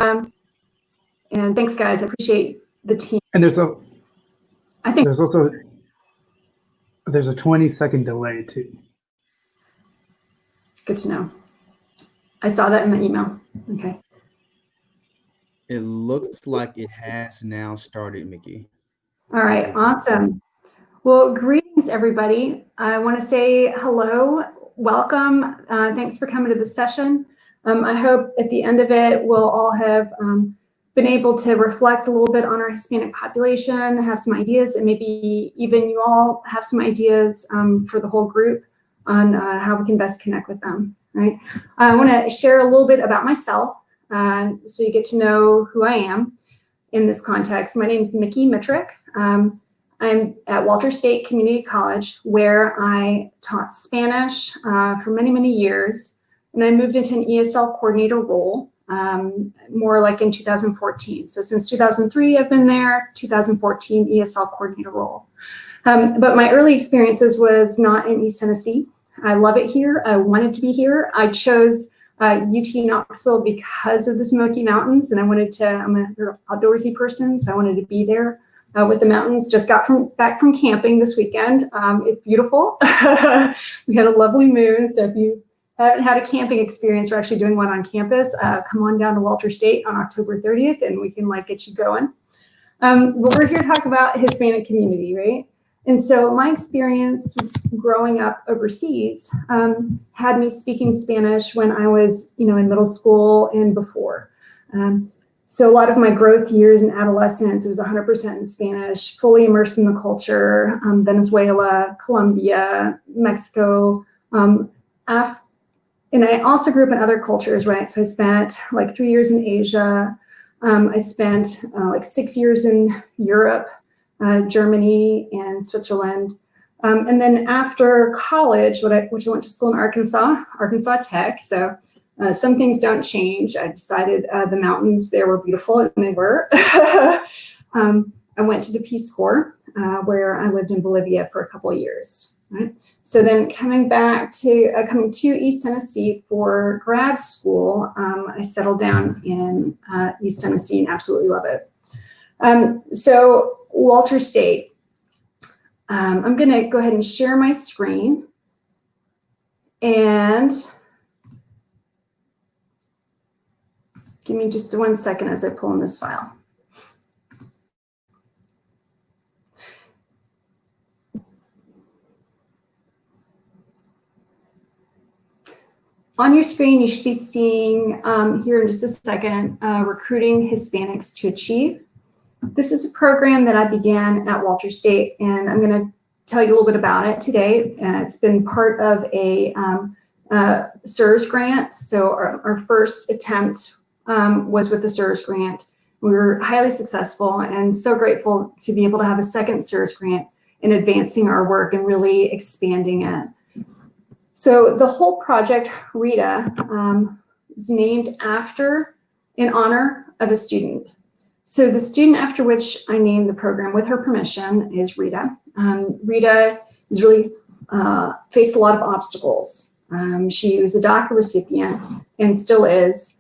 And thanks, guys. I appreciate the team. And there's I think there's also a 20-second delay too. Good to know. I saw that in the email. Okay. It looks like it has now started, Mickey. All right, awesome. Well, greetings, everybody. I want to say hello, welcome. Thanks for coming to the session. I hope at the end of it, we'll all have been able to reflect a little bit on our Hispanic population, have some ideas, and maybe even you all have some ideas for the whole group on how we can best connect with them, right? I want to share a little bit about myself so you get to know who I am in this context. My name is Mickey Mitrick. I'm at Walter State Community College, where I taught Spanish for many, many years. And I moved into an ESL coordinator role more like in 2014. So since 2003, I've been there, 2014 ESL coordinator role. But my early experiences was not in East Tennessee. I love it here. I wanted to be here. I chose UT Knoxville because of the Smoky Mountains, and I'm an outdoorsy person, so I wanted to be there with the mountains. Just got back from camping this weekend. It's beautiful. We had a lovely moon, so if you haven't had a camping experience, we're actually doing one on campus. Come on down to Walter State on October 30th, and we can get you going. But we're here to talk about Hispanic community, right? And so my experience growing up overseas had me speaking Spanish when I was, in middle school and before. So a lot of my growth years and adolescence, it was 100% in Spanish, fully immersed in the culture, Venezuela, Colombia, Mexico. And I also grew up in other cultures, right? So I spent 3 years in Asia. I spent 6 years in Europe, Germany and Switzerland. And then after college, which I went to school in Arkansas Tech. So some things don't change. I decided the mountains there were beautiful, and they were. I went to the Peace Corps, where I lived in Bolivia for a couple of years. Right? So then coming to East Tennessee for grad school, I settled down in East Tennessee and absolutely love it. So Walter State, I'm going to go ahead and share my screen, and give me just 1 second as I pull in this file. On your screen, you should be seeing here in just a second, Recruiting Hispanics to Achieve. This is a program that I began at Walter State, and I'm going to tell you a little bit about it today. It's been part of a SERS grant. So our first attempt was with the SERS grant. We were highly successful and so grateful to be able to have a second SERS grant in advancing our work and really expanding it. So the whole project, Rita, is named in honor of a student. So the student after which I named the program, with her permission, is Rita. Rita has really faced a lot of obstacles. She was a DACA recipient and still is.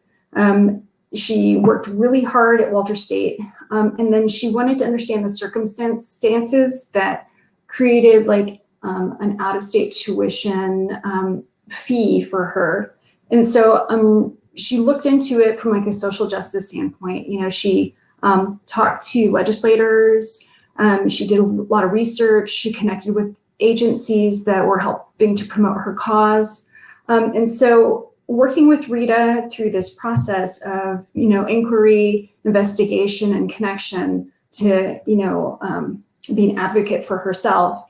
She worked really hard at Walter State, and then she wanted to understand the circumstances that created an out-of-state tuition fee for her. And so she looked into it from a social justice standpoint. She talked to legislators. She did a lot of research. She connected with agencies that were helping to promote her cause. And so working with Rita through this process of, inquiry, investigation, and connection to, be an advocate for herself,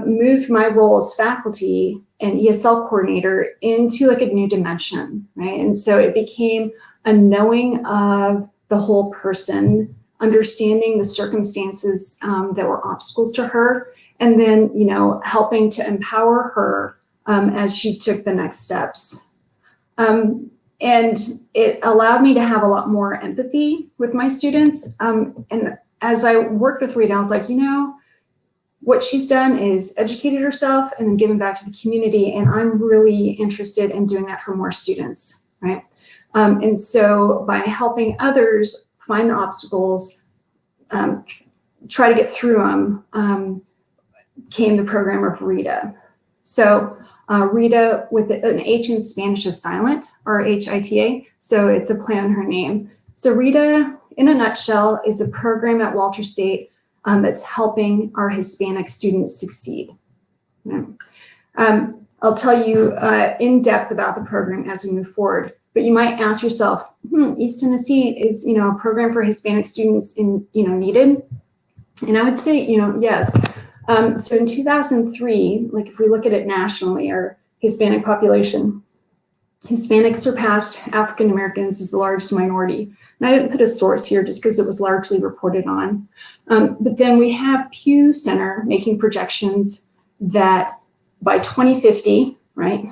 moved my role as faculty and ESL coordinator into a new dimension, right? And so it became a knowing of the whole person, understanding the circumstances that were obstacles to her, and then, helping to empower her as she took the next steps. And it allowed me to have a lot more empathy with my students. And as I worked with Rita, I was like, what she's done is educated herself and then given back to the community. And I'm really interested in doing that for more students, right? And so by helping others find the obstacles, try to get through them, came the program of Rita. So Rita, with an H in Spanish, is silent, R-H-I-T-A, so it's a play on her name. So Rita, in a nutshell, is a program at Walters State that's helping our Hispanic students succeed. I'll tell you in depth about the program as we move forward, but you might ask yourself, East Tennessee is, a program for Hispanic students needed? And I would say, yes. So in 2003, like if we look at it nationally, our Hispanic population, Hispanics surpassed African Americans as the largest minority. And I didn't put a source here just because it was largely reported on. But then we have Pew Center making projections that by 2050, right,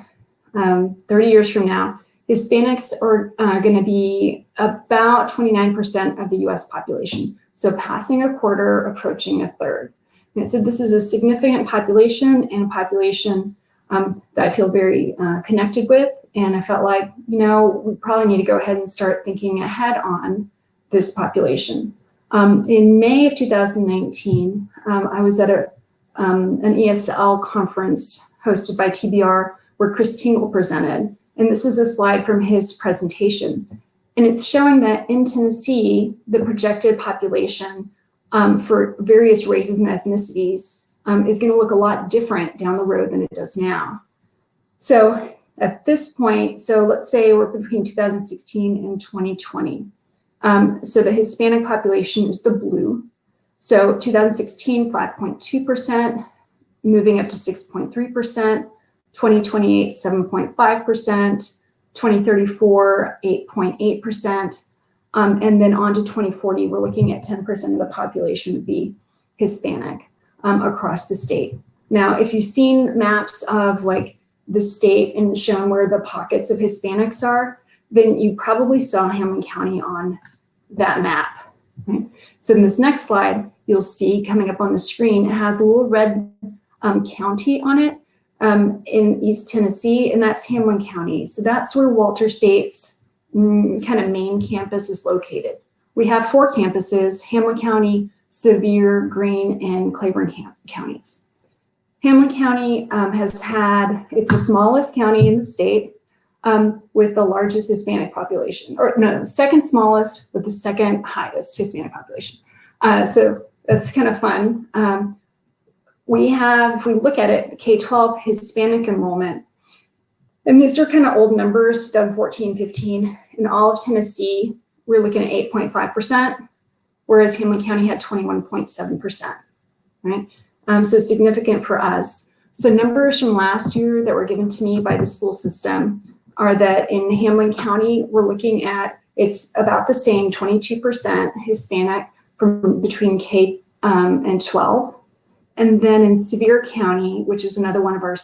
30 years from now, Hispanics are going to be about 29% of the US population. So passing a quarter, approaching a third. And so this is a significant population, and a population that I feel very connected with. And I felt like, we probably need to go ahead and start thinking ahead on this population. In May of 2019, I was at an ESL conference hosted by TBR where Chris Tingle presented. And this is a slide from his presentation. And it's showing that in Tennessee, the projected population for various races and ethnicities is going to look a lot different down the road than it does now. So at this point, so let's say we're between 2016 and 2020. So the Hispanic population is the blue. So 2016, 5.2%, moving up to 6.3%, 2028, 7.5%, 2034, 8.8%. And then on to 2040, we're looking at 10% of the population would be Hispanic across the state. Now, if you've seen maps of like the state and shown where the pockets of Hispanics are, then you probably saw Hamilton County on that map. Right? So in this next slide, you'll see coming up on the screen, it has a little red county on it in East Tennessee, and that's Hamilton County. So that's where Walters State's kind of main campus is located. We have 4 campuses: Hamilton County, Sevier, Greene, and Claiborne counties. Hamilton County it's the smallest county in the state with the largest Hispanic population, or no, second smallest with the second highest Hispanic population. So that's kind of fun. We have, if we look at it, K-12 Hispanic enrollment, and these are kind of old numbers, 2014, 15. In all of Tennessee, we're looking at 8.5%, whereas Hamilton County had 21.7%, right? So significant for us. So numbers from last year that were given to me by the school system are that in Hamilton County, we're looking at, it's about the same, 22% Hispanic from between K and 12. And then in Sevier County, which is another one of our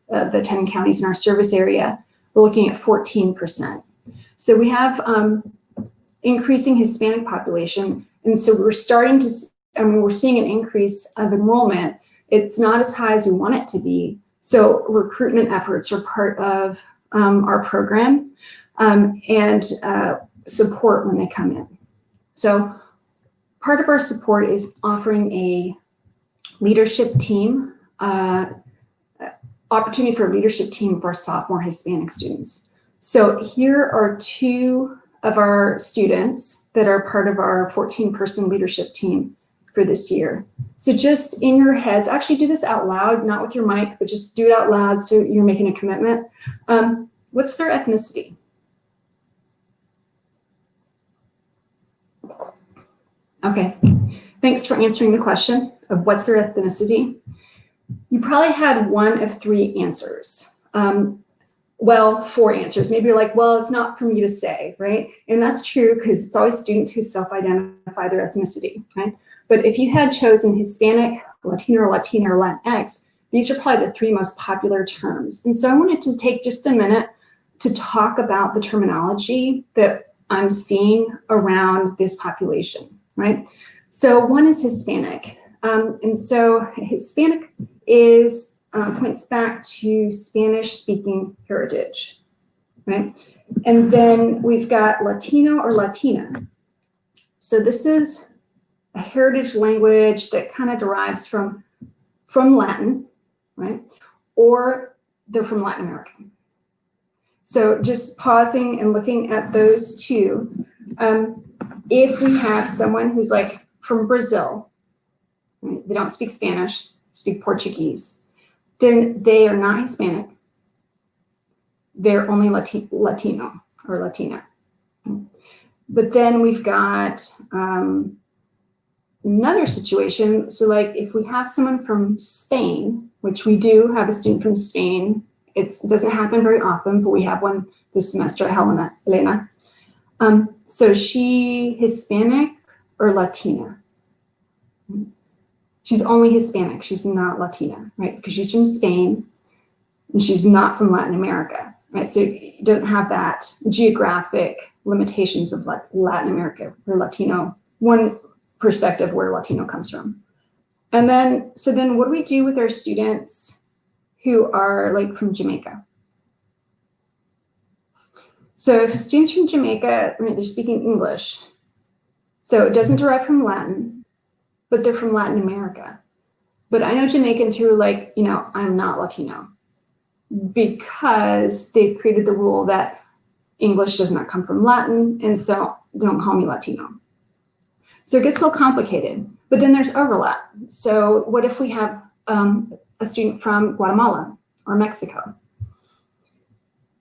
the 10 counties in our service area, we're looking at 14%. So we have increasing Hispanic population. And so we're starting to, we're seeing an increase of enrollment. It's not as high as we want it to be. So recruitment efforts are part of our program and support when they come in. So part of our support is offering a leadership team, opportunity for a leadership team for sophomore Hispanic students. So here are 2 of our students that are part of our 14-person leadership team for this year. So just in your heads, actually do this out loud, not with your mic, but just do it out loud so you're making a commitment. What's their ethnicity? Okay, thanks for answering the question of what's their ethnicity. You probably had 1 of 3 answers. Well, 4 answers. Maybe you're like, well, it's not for me to say, right? And that's true because it's always students who self-identify their ethnicity, right? But if you had chosen Hispanic, Latino, or Latina, or Latinx, these are probably the 3 most popular terms. And so I wanted to take just a minute to talk about the terminology that I'm seeing around this population, right? So 1 is Hispanic. And so Hispanic is points back to Spanish-speaking heritage, right? And then we've got Latino or Latina. So this is a heritage language that kind of derives from Latin, right? Or they're from Latin America. So just pausing and looking at those two, if we have someone who's like from Brazil, right? They don't speak Spanish, speak Portuguese, then they are not Hispanic. They're only Latino or Latina. But then we've got another situation. So like if we have someone from Spain, which we do have a student from Spain, it doesn't happen very often, but we have one this semester, Elena. So she Hispanic or Latina? She's only Hispanic, she's not Latina, right? Because she's from Spain and she's not from Latin America, right? So you don't have that geographic limitations of like Latin America or Latino, one perspective where Latino comes from. And then, so then what do we do with our students who are like from Jamaica? So if a student's from Jamaica, I mean, they're speaking English, so it doesn't derive from Latin, but they're from Latin America. But I know Jamaicans who are like, you know, I'm not Latino because they've created the rule that English does not come from Latin, and so don't call me Latino. So it gets a little complicated, but then there's overlap. So what if we have a student from Guatemala or Mexico?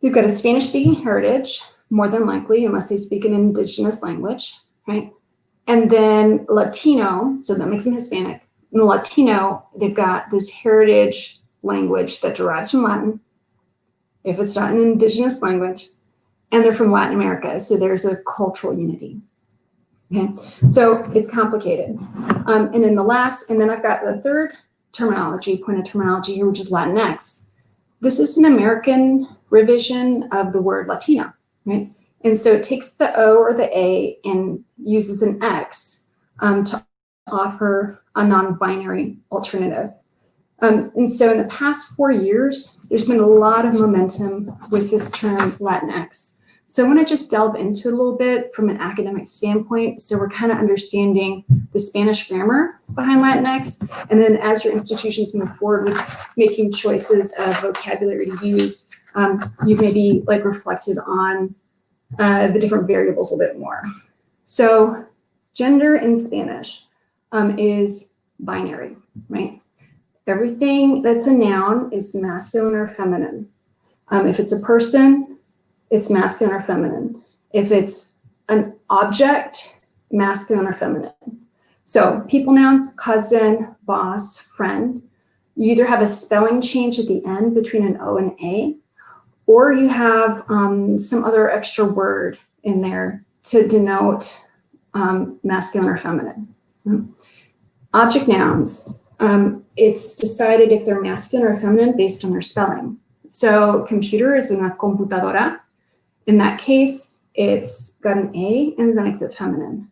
We've got a Spanish-speaking heritage, more than likely, unless they speak an indigenous language, right? And then Latino, so that makes them Hispanic. And the Latino, they've got this heritage language that derives from Latin, if it's not an indigenous language, and they're from Latin America, so there's a cultural unity. Okay, so it's complicated. And then and I've got the third point of terminology here, which is Latinx. This is an American revision of the word Latino, right? And so it takes the O or the A and uses an X to offer a non-binary alternative. And so in the past 4 years, there's been a lot of momentum with this term Latinx. So I want to just delve into it a little bit from an academic standpoint. So we're kind of understanding the Spanish grammar behind Latinx. And then as your institutions move forward with making choices of vocabulary to use, you've maybe like reflected on the different variables a little bit more. So gender in Spanish is binary, right? Everything that's a noun is masculine or feminine. If it's a person, it's masculine or feminine. If it's an object, masculine or feminine. So people nouns, cousin, boss, friend. You either have a spelling change at the end between an O and an A, or you have some other extra word in there to denote masculine or feminine. Object nouns, it's decided if they're masculine or feminine based on their spelling. So computer is una computadora. In that case, it's got an A and that makes it feminine.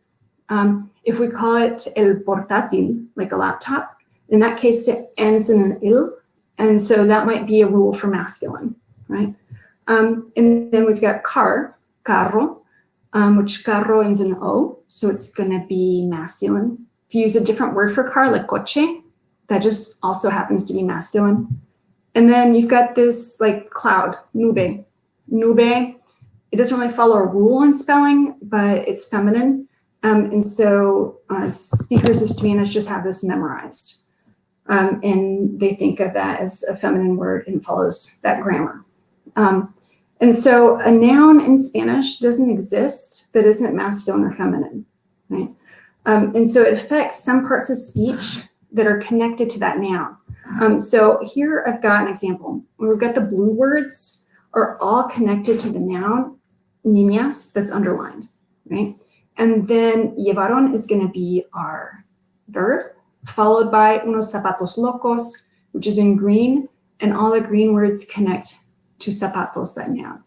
If we call it el portátil, like a laptop, in that case, it ends in an il, and so that might be a rule for masculine, right? And then we've got car, carro, which carro ends in O, so it's gonna be masculine. If you use a different word for car, like coche, that just also happens to be masculine. And then you've got this like cloud, nube. Nube, it doesn't really follow a rule in spelling, but it's feminine. And so speakers of Spanish just have this memorized. And they think of that as a feminine word and follows that grammar. And so a noun in Spanish doesn't exist that isn't masculine or feminine, right? And so it affects some parts of speech that are connected to that noun. So here I've got an example. We've got the blue words are all connected to the noun niñas that's underlined, right? And then llevaron is going to be our verb, followed by unos zapatos locos, which is in green, and all the green words connect to zapatos, that noun.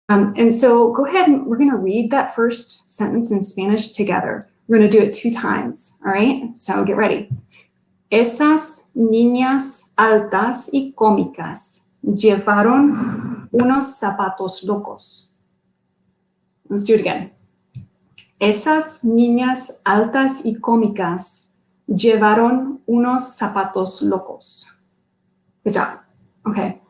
And so go ahead and we're going to read that first sentence in Spanish together. We're going to do it 2 times, all right? So get ready. Esas niñas altas y cómicas llevaron unos zapatos locos. Let's do it again. Esas niñas altas y cómicas llevaron unos zapatos locos. Good job. Okay.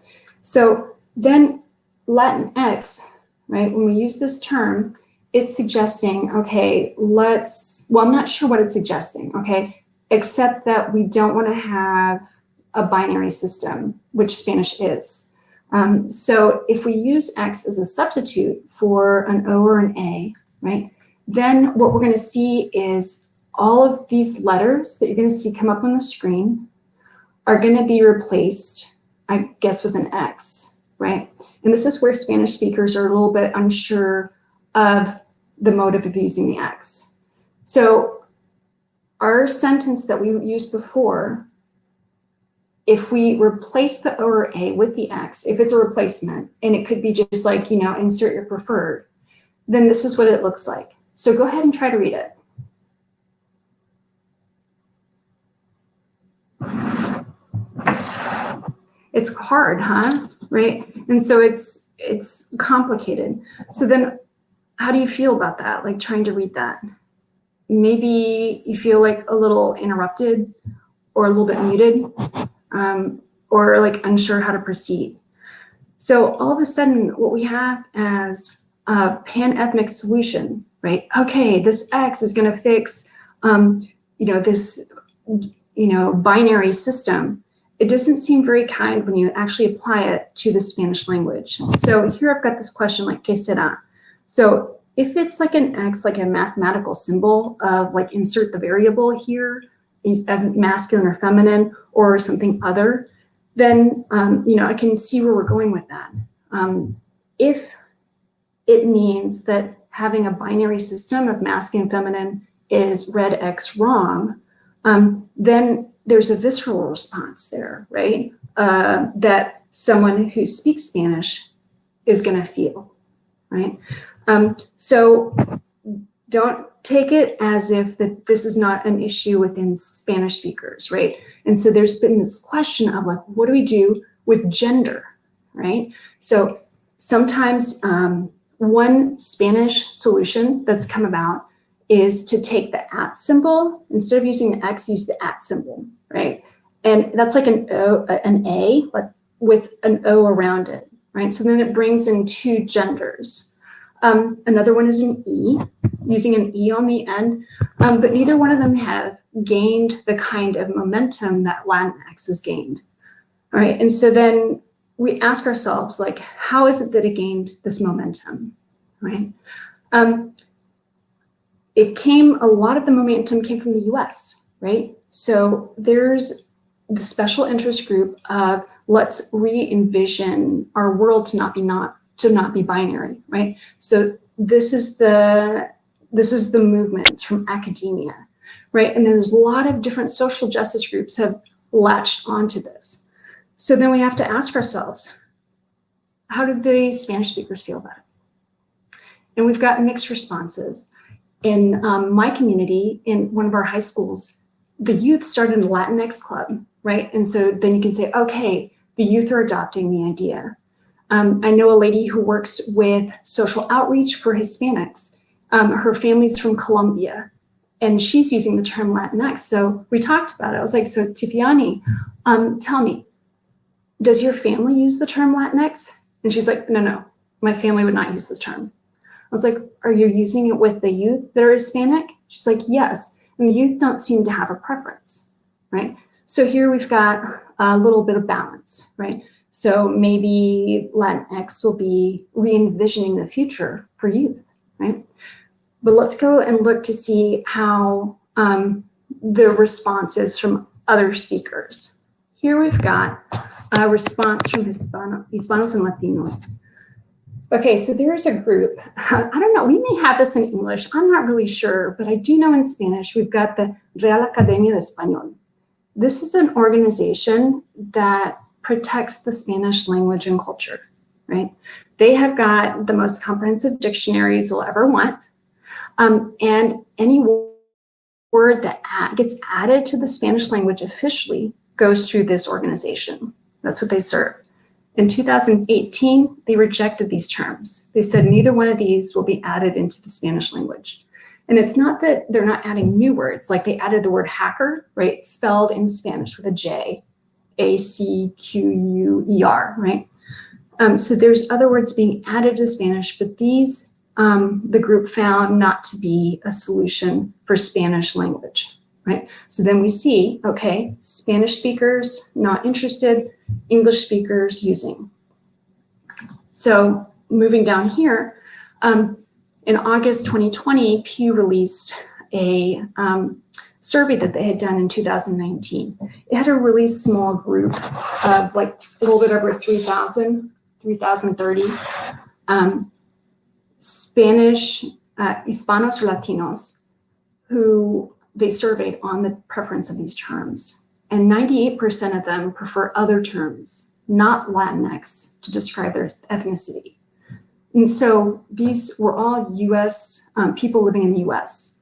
So then Latinx, right? When we use this term, it's suggesting, okay, well, I'm not sure what it's suggesting, okay, except that we don't want to have a binary system, which Spanish is. So if we use X as a substitute for an O or an A, right, then what we're going to see is all of these letters that you're going to see come up on the screen are going to be replaced, I guess, with an X, right? And this is where Spanish speakers are a little bit unsure of the motive of using the X. So our sentence that we used before, if we replace the O or A with the X, if it's a replacement, and it could be just like, insert your preferred, then this is what it looks like. So go ahead and try to read it. It's hard, huh? Right? And so it's complicated. So then how do you feel about that? Like trying to read that? Maybe you feel like a little interrupted or a little bit muted, or like unsure how to proceed. So all of a sudden what we have as a pan-ethnic solution, right? Okay, this X is going to fix, this, binary system. It doesn't seem very kind when you actually apply it to the Spanish language. So here I've got this question like, ¿qué será? So if it's like an X, like a mathematical symbol of like insert the variable here, masculine or feminine or something other, then, I can see where we're going with that. If it means that having a binary system of masculine and feminine is red X wrong, then there's a visceral response there, right? That someone who speaks Spanish is going to feel, right? So don't take it as if that this is not an issue within Spanish speakers, right? And so there's been this question of like, what do we do with gender, right? So sometimes one Spanish solution that's come about is to take the at symbol, instead of using the X, use the at symbol, right? And that's like an A, but with an O around it, right? So then it brings in two genders. Another one is an E, using an E on the end, but neither one of them have gained the kind of momentum that Latinx has gained, all right? And so then we ask ourselves, like, how is it that it gained this momentum, right? A lot of the momentum came from the US, right? So there's the special interest group of let's re-envision our world to not be binary, right? So this is the movement. It's from academia, right? And there's a lot of different social justice groups have latched onto this. So then we have to ask ourselves, how did the Spanish speakers feel about it? And we've got mixed responses. In my community, in one of our high schools, the youth started a Latinx club, right? And so then you can say, okay, the youth are adopting the idea. I know a lady who works with social outreach for Hispanics. Her family's from Colombia, and she's using the term Latinx. So we talked about it. I was like, so Tiffany, tell me, does your family use the term Latinx? And she's like, no, my family would not use this term. I was like, are you using it with the youth that are Hispanic? She's like, yes. And the youth don't seem to have a preference, right? So here we've got a little bit of balance, right? So maybe Latinx will be re-envisioning the future for youth, right? But let's go and look to see how the response is from other speakers. Here we've got a response from Hispanos and Latinos. Okay, so there's a group, I don't know, we may have this in English, I'm not really sure, but I do know in Spanish, we've got the Real Academia de Español. This is an organization that protects the Spanish language and culture, right? They have got the most comprehensive dictionaries you'll ever want. And any word that gets added to the Spanish language officially goes through this organization. That's what they serve. In 2018, they rejected these terms. They said neither one of these will be added into the Spanish language. And it's not that they're not adding new words, like they added the word hacker, right? Spelled in Spanish with a J, A-C-Q-U-E-R, right? So there's other words being added to Spanish, but these, the group found not to be a solution for Spanish language, right? So then we see, okay, Spanish speakers not interested, English speakers using. So moving down here, in August 2020, Pew released a survey that they had done in 2019. It had a really small group of like a little bit over 3,030 Spanish, Hispanos or Latinos who they surveyed on the preference of these terms. And 98% of them prefer other terms, not Latinx, to describe their ethnicity. And so these were all US people living in the US.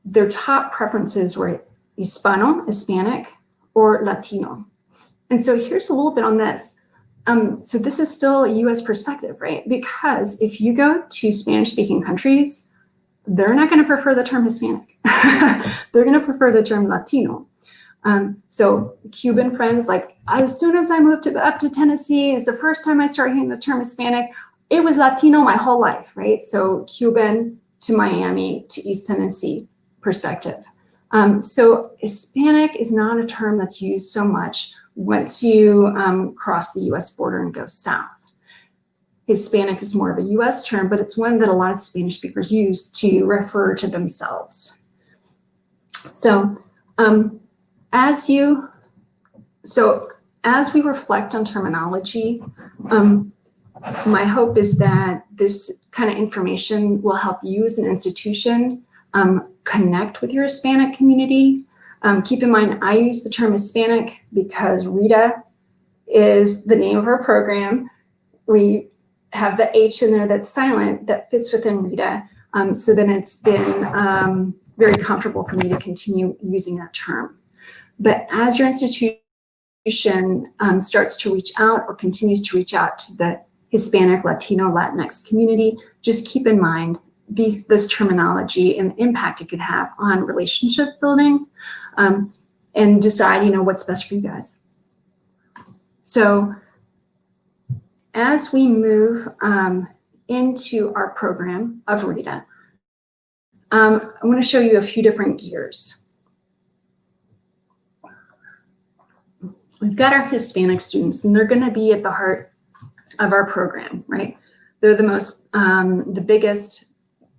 Their top preferences were Hispano, Hispanic, or Latino. And so here's a little bit on this. So this is still a US perspective, right? Because if you go to Spanish-speaking countries, they're not going to prefer the term Hispanic. They're going to prefer the term Latino. So Cuban friends, like as soon as I moved up to Tennessee, it's the first time I started hearing the term Hispanic. It was Latino my whole life, right? So Cuban to Miami to East Tennessee perspective. So Hispanic is not a term that's used so much once you cross the US border and go south. Hispanic is more of a US term, but it's one that a lot of Spanish speakers use to refer to themselves. So as we reflect on terminology, my hope is that this kind of information will help you as an institution connect with your Hispanic community. Keep in mind, I use the term Hispanic because Rita is the name of our program. We have the H in there that's silent that fits within Rita. So then it's been very comfortable for me to continue using that term. But as your institution starts to reach out or continues to reach out to the Hispanic, Latino, Latinx community, just keep in mind this terminology and the impact it could have on relationship building, and decide, what's best for you guys. So as we move into our program of Rita, I want to show you a few different gears. We've got our Hispanic students, and they're going to be at the heart of our program, right? They're the most, the biggest.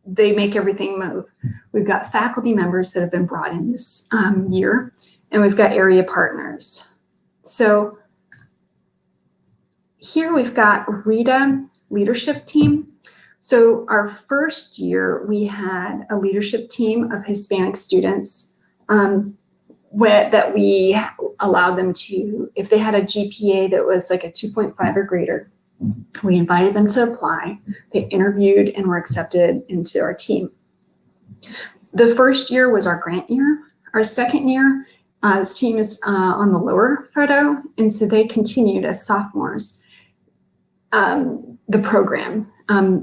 They make everything move. We've got faculty members that have been brought in this year, and we've got area partners. So here we've got Rita leadership team. So our first year, we had a leadership team of Hispanic students that we allowed them to, if they had a GPA that was like a 2.5 or greater, we invited them to apply. They interviewed and were accepted into our team. The first year was our grant year. Our second year, this team is on the lower photo, and so they continued as sophomores the program.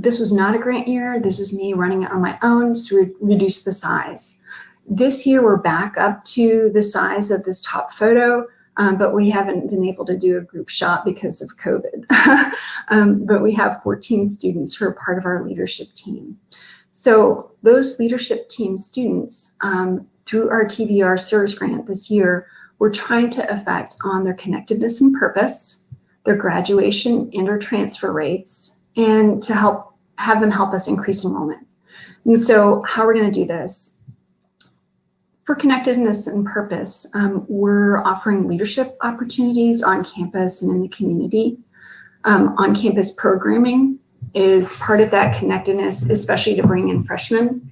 This was not a grant year. This is me running it on my own, so we reduced the size. This year, we're back up to the size of this top photo, but we haven't been able to do a group shot because of COVID. But we have 14 students who are part of our leadership team. So those leadership team students, through our TBR Service Grant this year, we're trying to affect on their connectedness and purpose, their graduation and or transfer rates, and to have them help us increase enrollment. And so how we're going to do this? For connectedness and purpose, we're offering leadership opportunities on campus and in the community. On-campus programming is part of that connectedness, especially to bring in freshmen,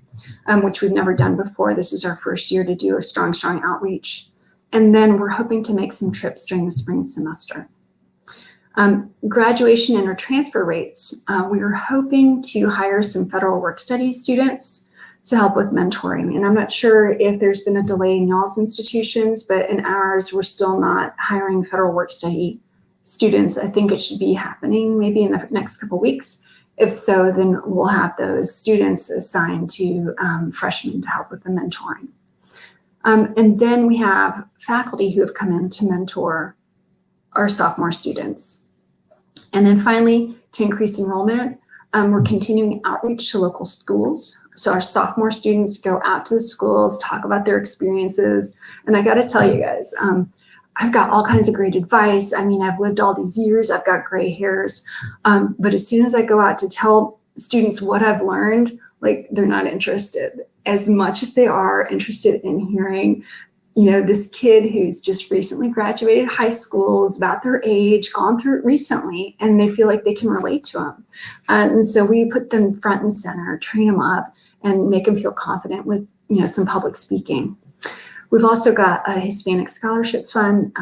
which we've never done before. This is our first year to do a strong outreach. And then we're hoping to make some trips during the spring semester. Graduation and or transfer rates, we are hoping to hire some federal work study students to help with mentoring. And I'm not sure if there's been a delay in y'all's institutions, but in ours, we're still not hiring federal work study students. I think it should be happening maybe in the next couple of weeks. If so, then we'll have those students assigned to freshmen to help with the mentoring. And then we have faculty who have come in to mentor our sophomore students. And then finally, to increase enrollment, we're continuing outreach to local schools. So our sophomore students go out to the schools, talk about their experiences. And I got to tell you guys, I've got all kinds of great advice. I mean, I've lived all these years, I've got gray hairs. But as soon as I go out to tell students what I've learned, like, they're not interested as much as they are interested in hearing, you know, this kid who's just recently graduated high school, is about their age, gone through it recently, and they feel like they can relate to them. And so we put them front and center, train them up, and make them feel confident with, you know, some public speaking. We've also got a Hispanic scholarship fund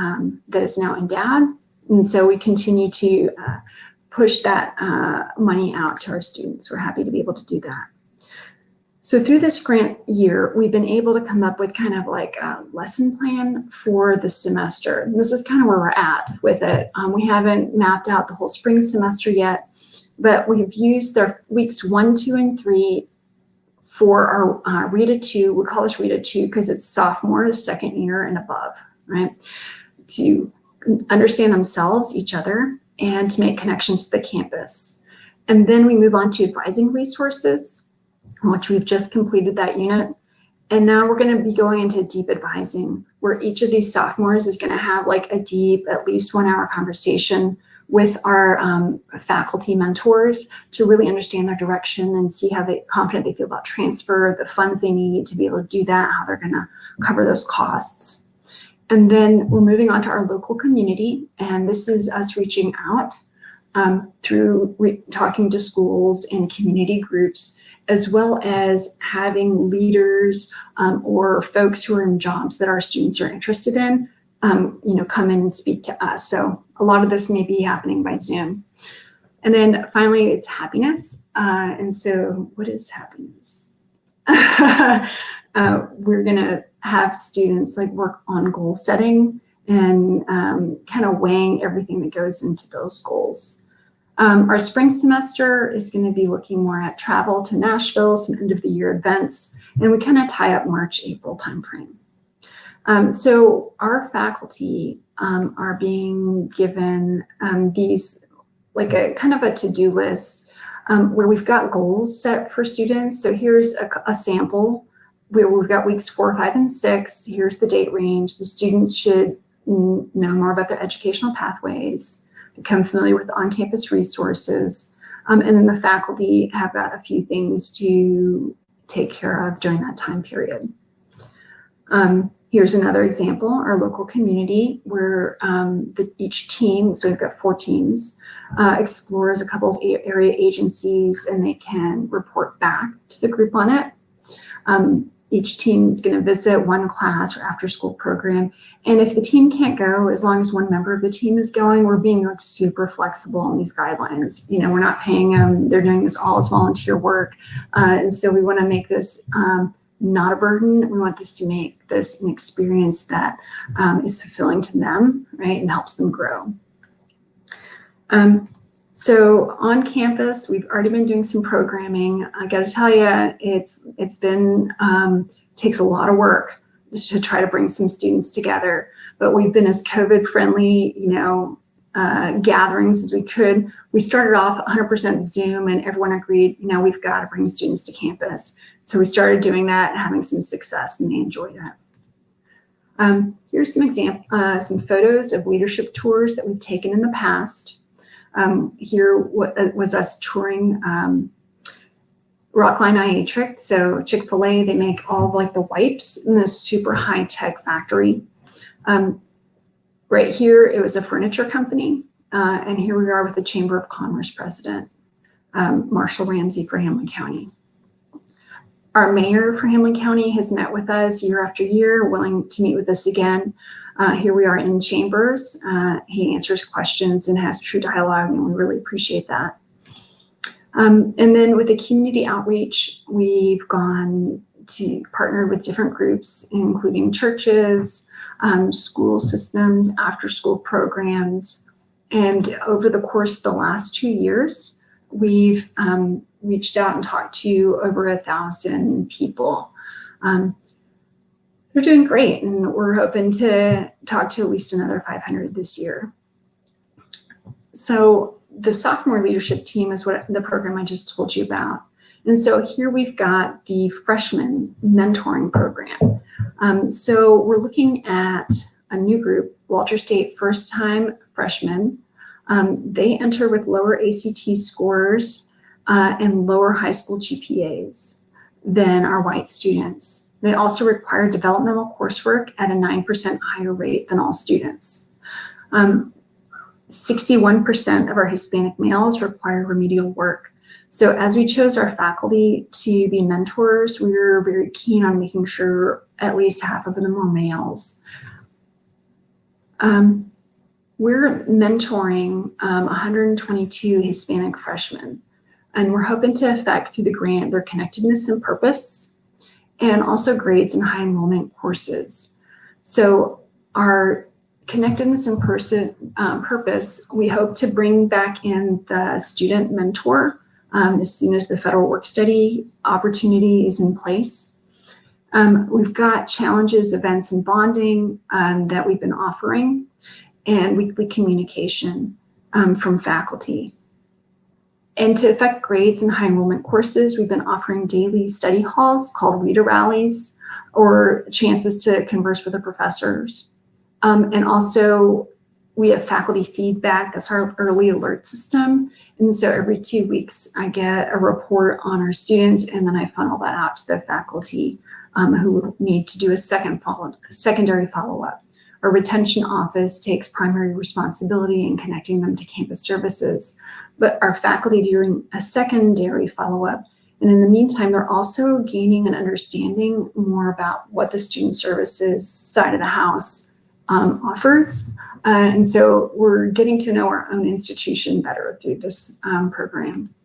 that is now endowed. And so we continue to push that money out to our students. We're happy to be able to do that. So through this grant year, we've been able to come up with kind of like a lesson plan for the semester. And this is kind of where we're at with it. We haven't mapped out the whole spring semester yet, but we've used their weeks 1, 2, and 3 for our Rita 2. We call this Rita 2 because it's sophomore, second year and above, right? To understand themselves, each other, and to make connections to the campus. And then we move on to advising resources, which we've just completed that unit. And now we're going to be going into deep advising, where each of these sophomores is going to have like a deep, at least 1 hour conversation with our faculty mentors to really understand their direction and see how confident they feel about transfer, the funds they need to be able to do that, how they're going to cover those costs. And then we're moving on to our local community. And this is us reaching out through talking to schools and community groups, as well as having leaders or folks who are in jobs that our students are interested in, you know, come in and speak to us. So a lot of this may be happening by Zoom. And then finally, it's happiness. And so what is happiness? We're gonna have students like work on goal setting and kind of weighing everything that goes into those goals. Our spring semester is going to be looking more at travel to Nashville, some end of the year events, and we kind of tie up March, April timeframe. So our faculty are being given these, like a kind of a to-do list where we've got goals set for students. So here's a sample where we've got weeks 4, 5, and 6. Here's the date range. The students should know more about their educational pathways, become familiar with on-campus resources, and then the faculty have got a few things to take care of during that time period. Here's another example, our local community, where each team, so we've got 4 teams, explores a couple of area agencies, and they can report back to the group on it. Each team is going to visit one class or after school program. And if the team can't go, as long as one member of the team is going, we're being like super flexible on these guidelines. You know, we're not paying them. They're doing this all as volunteer work. And so we want to make this not a burden. We want this to make this an experience that is fulfilling to them, right, and helps them grow. So on campus, we've already been doing some programming. I got to tell you, it's been takes a lot of work just to try to bring some students together. But we've been as COVID friendly, you know, gatherings as we could. We started off 100% Zoom, and everyone agreed, you know, we've got to bring students to campus. So we started doing that and having some success, and they enjoyed it. Here's some photos of leadership tours that we've taken in the past. Here was us touring Rockline IATRIC. So Chick-fil-A, they make all of like the wipes in this super high-tech factory. Right here, it was a furniture company. And here we are with the Chamber of Commerce president, Marshall Ramsey for Hamilton County. Our mayor for Hamilton County has met with us year after year, willing to meet with us again. Here we are in chambers. He answers questions and has true dialogue, and we really appreciate that. And then with the community outreach, we've gone to partner with different groups, including churches, school systems, after-school programs, And over the course of the last 2 years, we've reached out and talked to over 1,000 people. They're doing great, and we're hoping to talk to at least another 500 this year. So the sophomore leadership team is what the program I just told you about. And so here we've got the freshman mentoring program. So we're looking at a new group, Walter State first-time freshmen. They enter with lower ACT scores and lower high school GPAs than our white students. They also require developmental coursework at a 9% higher rate than all students. 61% of our Hispanic males require remedial work. So as we chose our faculty to be mentors, we were very keen on making sure at least half of them were males. We're mentoring 122 Hispanic freshmen, and we're hoping to affect through the grant their connectedness and purpose, and also grades and high enrollment courses. So our connectedness and purpose, we hope to bring back in the student mentor as soon as the federal work study opportunity is in place. We've got challenges, events, and bonding that we've been offering, and weekly communication from faculty. And to affect grades and high enrollment courses, we've been offering daily study halls called Rita rallies, or chances to converse with the professors. And also we have faculty feedback. That's our early alert system. And so every 2 weeks I get a report on our students, and then I funnel that out to the faculty who need to do a secondary follow-up. Our retention office takes primary responsibility in connecting them to campus services, but our faculty doing a secondary follow-up. And in the meantime, they're also gaining an understanding more about what the student services side of the house offers. And so we're getting to know our own institution better through this program.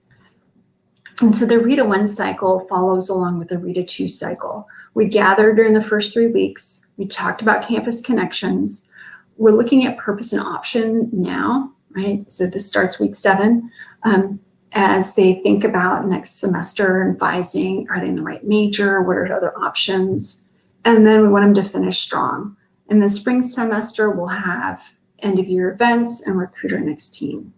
And so the Rita 1 cycle follows along with the Rita 2 cycle. We gathered during the first 3 weeks. We talked about campus connections. We're looking at purpose and option now, right? So this starts week 7. As they think about next semester and advising, are they in the right major? What are other options? And then we want them to finish strong. In the spring semester, we'll have end of year events and recruit our next team.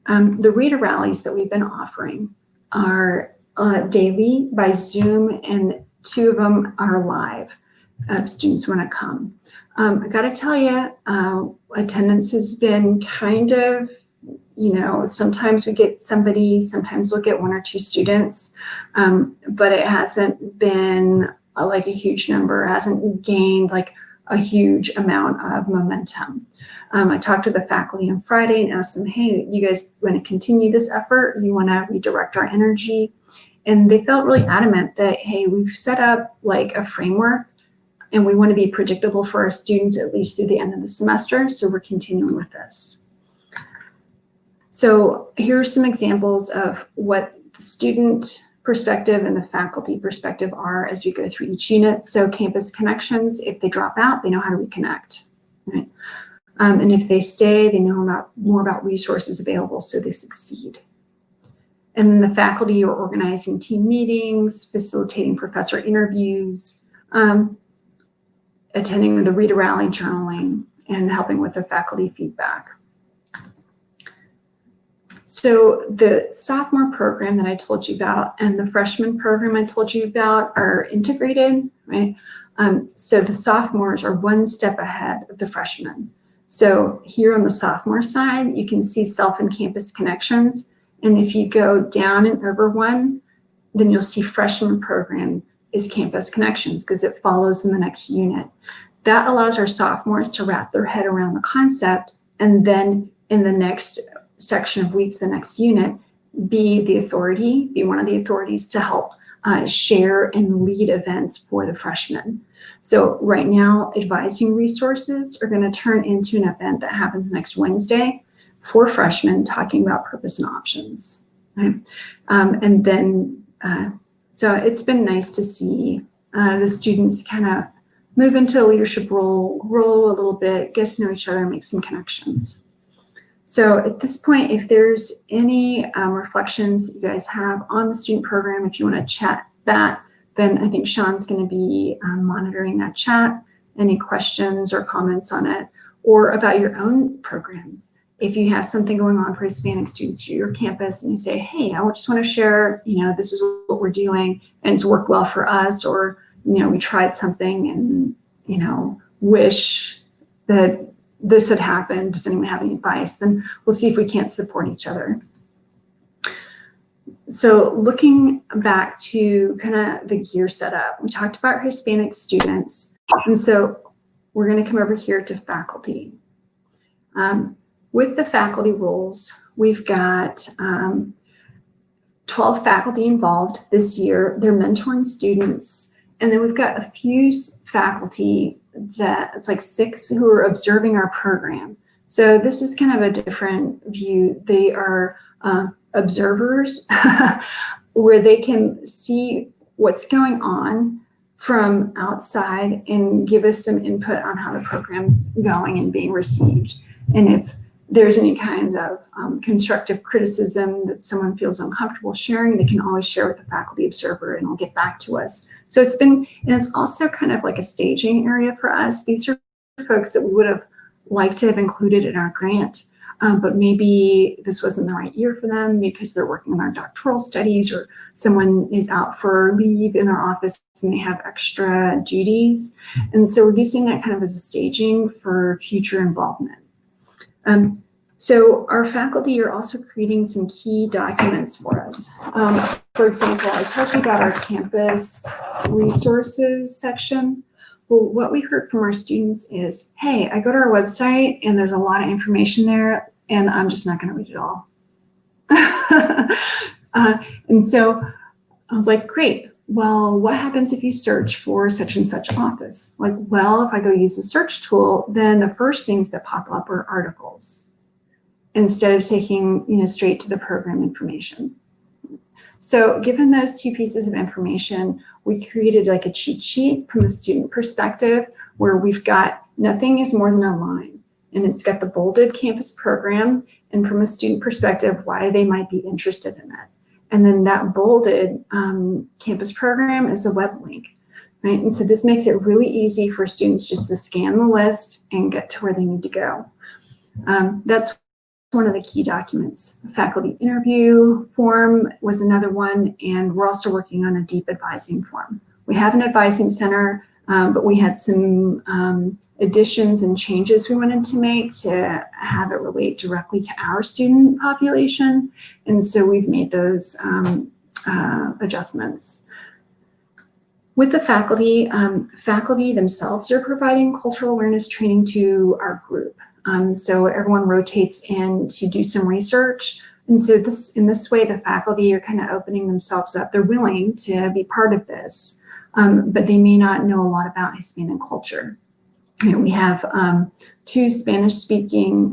The Rita rallies that we've been offering are daily by Zoom, and 2 of them are live if students want to come. I got to tell you, attendance has been kind of, sometimes we get somebody, sometimes we'll get 1 or 2 students, but it hasn't been like a huge number, hasn't gained like a huge amount of momentum. I talked to the faculty on Friday and asked them, hey, you guys want to continue this effort? You want to redirect our energy? And they felt really adamant that, hey, we've set up like a framework and we want to be predictable for our students at least through the end of the semester. So we're continuing with this. So here are some examples of what the student perspective and the faculty perspective are as we go through each unit. So campus connections, if they drop out, they know how to reconnect, right? And if they stay, they know more about resources available so they succeed. And then the faculty are organizing team meetings, facilitating professor interviews, attending the Rita rally, journaling, and helping with the faculty feedback. So the sophomore program that I told you about and the freshman program I told you about are integrated, right? So the sophomores are 1 step ahead of the freshmen. So here on the sophomore side, you can see self and campus connections. And if you go down and over 1, then you'll see freshman program is campus connections because it follows in the next unit. That allows our sophomores to wrap their head around the concept, and then in the next section of weeks, the next unit, be one of the authorities to help share and lead events for the freshmen. So right now, advising resources are going to turn into an event that happens next Wednesday for freshmen talking about purpose and options. Right? And then, so it's been nice to see the students kind of move into a leadership role, grow a little bit, get to know each other, make some connections. So at this point, if there's any reflections that you guys have on the student program, if you want to chat that, then I think Sean's going to be monitoring that chat. Any questions or comments on it, or about your own programs. If you have something going on for Hispanic students at your campus and you say, hey, I just want to share, this is what we're doing and it's worked well for us, or, we tried something and, wish that this had happened. Does anyone have any advice? Then we'll see if we can't support each other. So looking back to kind of the gear setup, we talked about Hispanic students. And so we're going to come over here to faculty. With the faculty roles, we've got 12 faculty involved this year. They're mentoring students. And then we've got a few faculty that it's like 6 who are observing our program. So this is kind of a different view. They are observers where they can see what's going on from outside and give us some input on how the program's going and being received. And if there's any kind of constructive criticism that someone feels uncomfortable sharing, they can always share with the faculty observer and it'll get back to us. So it's also kind of like a staging area for us. These are folks that we would have liked to have included in our grant, but maybe this wasn't the right year for them because they're working on our doctoral studies, or someone is out for leave in our office and they have extra duties. And so we're using that kind of as a staging for future involvement. So our faculty are also creating some key documents for us. For example, I told you about our campus resources section. Well, what we heard from our students is, hey, I go to our website and there's a lot of information there and I'm just not going to read it all. And so I was like, great. Well, what happens if you search for such and such office? Like, well, if I go use the search tool, then the first things that pop up are articles instead of taking, straight to the program information. So given those 2 pieces of information, we created like a cheat sheet from a student perspective where we've got nothing is more than a line, and it's got the bolded campus program, and from a student perspective, why they might be interested in it. And then that bolded campus program is a web link, right? And so this makes it really easy for students just to scan the list and get to where they need to go. That's one of the key documents. The faculty interview form was another one, and we're also working on a deep advising form. We have an advising center, but we had some additions and changes we wanted to make to have it relate directly to our student population. And so we've made those adjustments. With the faculty, faculty themselves are providing cultural awareness training to our group. So everyone rotates in to do some research. And so in this way, the faculty are kind of opening themselves up. They're willing to be part of this, but they may not know a lot about Hispanic culture. We have 2 Spanish-speaking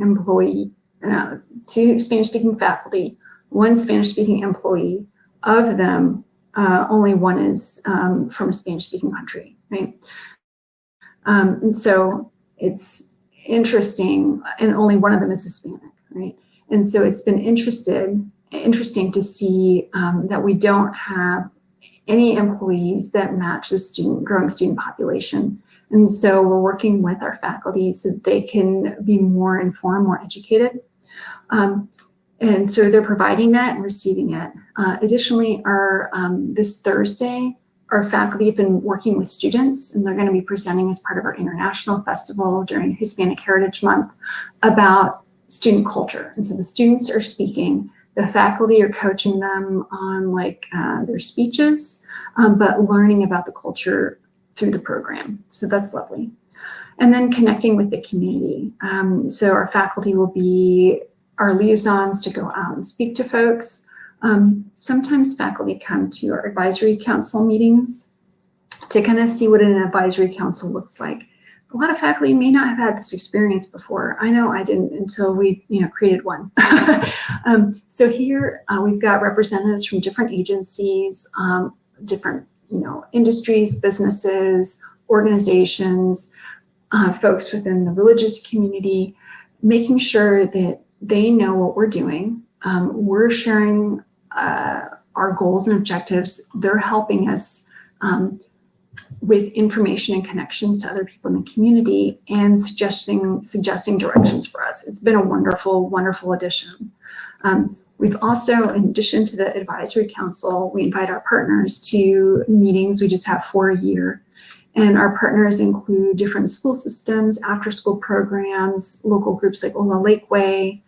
faculty, 1 Spanish-speaking employee. Of them, only 1 is from a Spanish-speaking country, right? And so it's interesting, and only 1 of them is Hispanic, right? And so it's been interesting to see that we don't have any employees that match the growing student population. And so we're working with our faculty so that they can be more informed, more educated. And so they're providing that and receiving it. Additionally, this Thursday, our faculty have been working with students, and they're going to be presenting as part of our international festival during Hispanic Heritage Month about student culture. And so the students are speaking, the faculty are coaching them on their speeches, but learning about the culture through the program. So that's lovely. And then connecting with the community. So our faculty will be our liaisons to go out and speak to folks. Sometimes faculty come to our advisory council meetings to kind of see what an advisory council looks like. A lot of faculty may not have had this experience before. I know I didn't until we created one. So here we've got representatives from different agencies, different industries, businesses, organizations, folks within the religious community, making sure that they know what we're doing. We're sharing our goals and objectives. They're helping us with information and connections to other people in the community and suggesting directions for us. It's been a wonderful, wonderful addition. We've also, in addition to the advisory council, we invite our partners to meetings. We just have 4 a year. And our partners include different school systems, after-school programs, local groups like Ola Lakeway,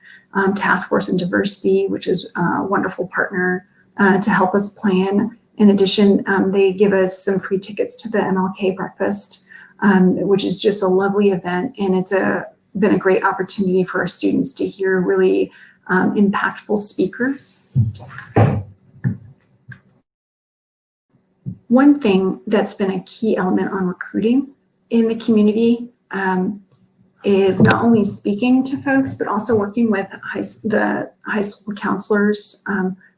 Task Force and Diversity, which is a wonderful partner to help us plan. In addition, they give us some free tickets to the MLK breakfast, which is just a lovely event. And it's been a great opportunity for our students to hear really impactful speakers. One thing that's been a key element on recruiting in the community is not only speaking to folks, but also working with the high school counselors.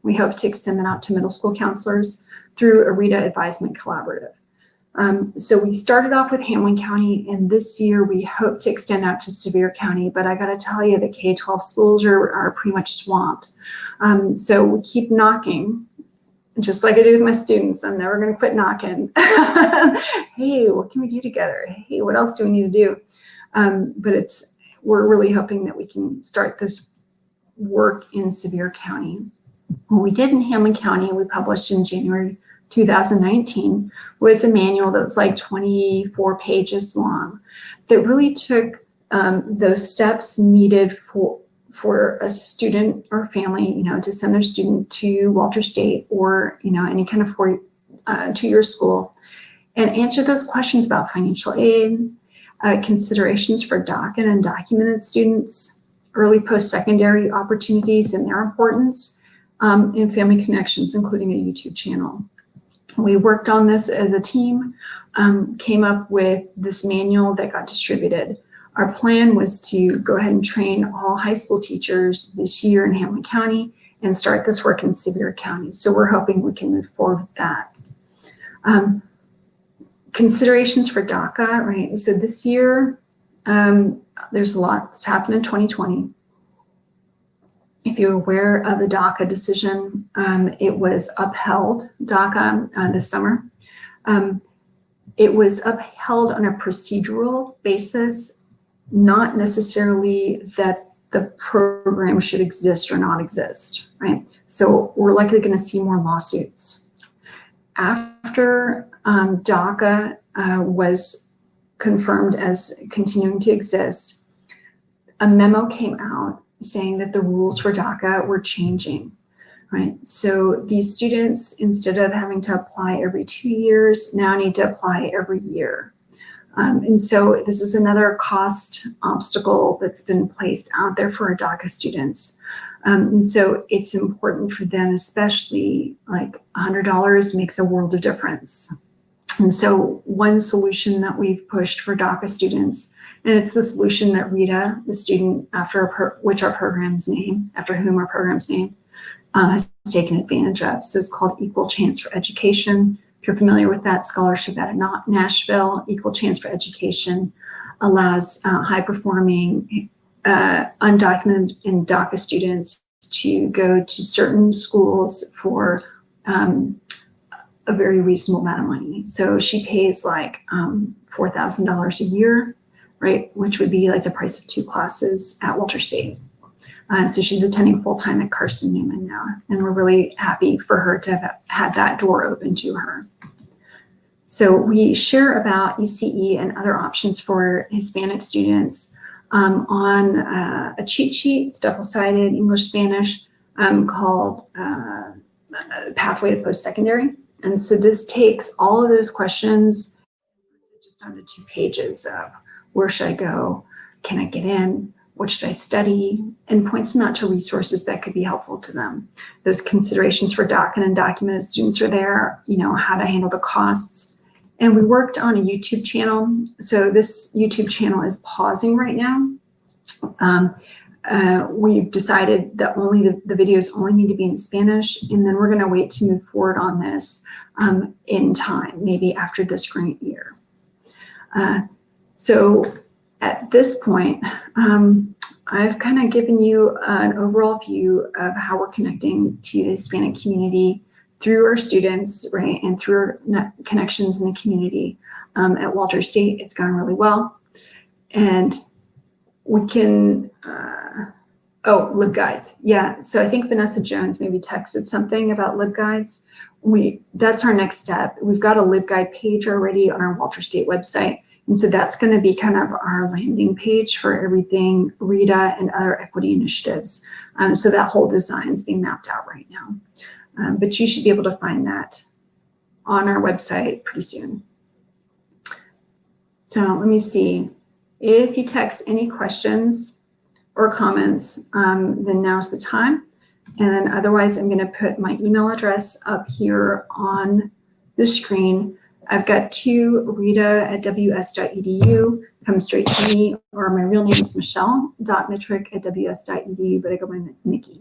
We hope to extend that out to middle school counselors through a Rita Advisement Collaborative. So we started off with Hamlin County, and this year we hope to extend out to Sevier County, but I gotta tell you, the K-12 schools are pretty much swamped. So we keep knocking, just like I do with my students. I'm never gonna quit knocking. Hey, what can we do together? Hey, what else do we need to do? But we're really hoping that we can start this work in Sevier County. What we did in Hamlin County, we published in January 2019, was a manual that was like 24 pages long that really took those steps needed for a student or family, to send their student to Walter State or, any kind of two-year school, and answer those questions about financial aid, considerations for DACA and undocumented students, early post-secondary opportunities and their importance, and family connections, including a YouTube channel. We worked on this as a team, came up with this manual that got distributed. Our plan was to go ahead and train all high school teachers this year in Hamlin County and start this work in Sevier County. So we're hoping we can move forward with that. Considerations for DACA, right? So this year, there's a lot that's happened in 2020. If you're aware of the DACA decision, it was upheld, DACA, this summer. It was upheld on a procedural basis, not necessarily that the program should exist or not exist, right? So we're likely going to see more lawsuits. After DACA was confirmed as continuing to exist, a memo came out saying that the rules for DACA were changing, right? So these students, instead of having to apply every 2 years, now need to apply every year. And so this is another cost obstacle that's been placed out there for our DACA students. And so it's important for them, especially like $100 makes a world of difference. And so one solution that we've pushed for DACA students, and it's the solution that Rita, the student after whom our program's name, has taken advantage of. So it's called Equal Chance for Education. If you're familiar with that scholarship out of Nashville, Equal Chance for Education allows high-performing undocumented and DACA students to go to certain schools for a very reasonable amount of money. So she pays like $4,000 a year, right? Which would be like the price of 2 classes at Walter State. So she's attending full-time at Carson Newman now, and we're really happy for her to have had that door open to her. So we share about ECE and other options for Hispanic students on a cheat sheet. It's double-sided, English, Spanish, called Pathway to Post-Secondary. And so this takes all of those questions just onto 2 pages of where should I go? Can I get in? What should I study? And points them out to resources that could be helpful to them. Those considerations for DACA and undocumented students are there, how to handle the costs. And we worked on a YouTube channel. So this YouTube channel is pausing right now. We've decided that the videos only need to be in Spanish, and then we're going to wait to move forward on this in time, maybe after this grant year. So at this point, I've kind of given you an overall view of how we're connecting to the Hispanic community through our students, right, and through our connections in the community. At Walter State, it's gone really well. And we can, LibGuides. Yeah, so I think Vanessa Jones maybe texted something about LibGuides. That's our next step. We've got a LibGuide page already on our Walter State website. And so that's going to be kind of our landing page for everything Rita and other equity initiatives. So that whole design is being mapped out right now. But you should be able to find that on our website pretty soon. So let me see. If you text any questions or comments, then now's the time. And otherwise, I'm going to put my email address up here on the screen. I've got two, rita@ws.edu, come straight to me, or my real name is michelle.mitrick@ws.edu, but I go by Nikki.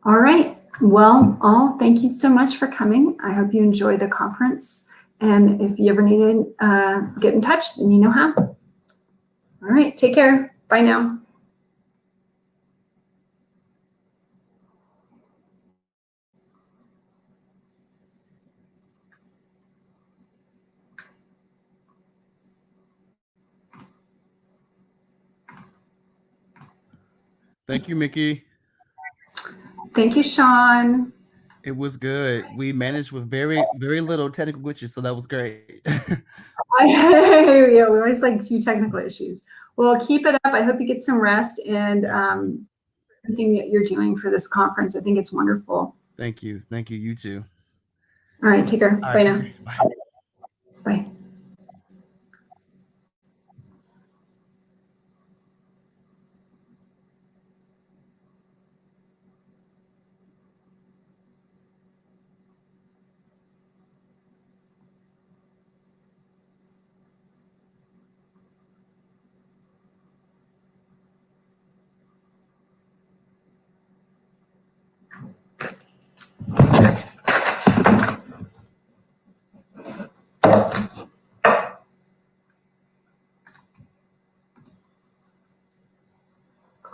All right. Well, all, thank you so much for coming. I hope you enjoy the conference. And if you ever need to get in touch, then you know how. All right. Take care. Bye now. Thank you, Mickey. Thank you, Sean. It was good. We managed with very, very little technical glitches, so that was great. Yeah, we always like a few technical issues. Well, keep it up. I hope you get some rest and everything that you're doing for this conference. I think it's wonderful. Thank you. Thank you. You too. All right, take care. Bye now. Bye.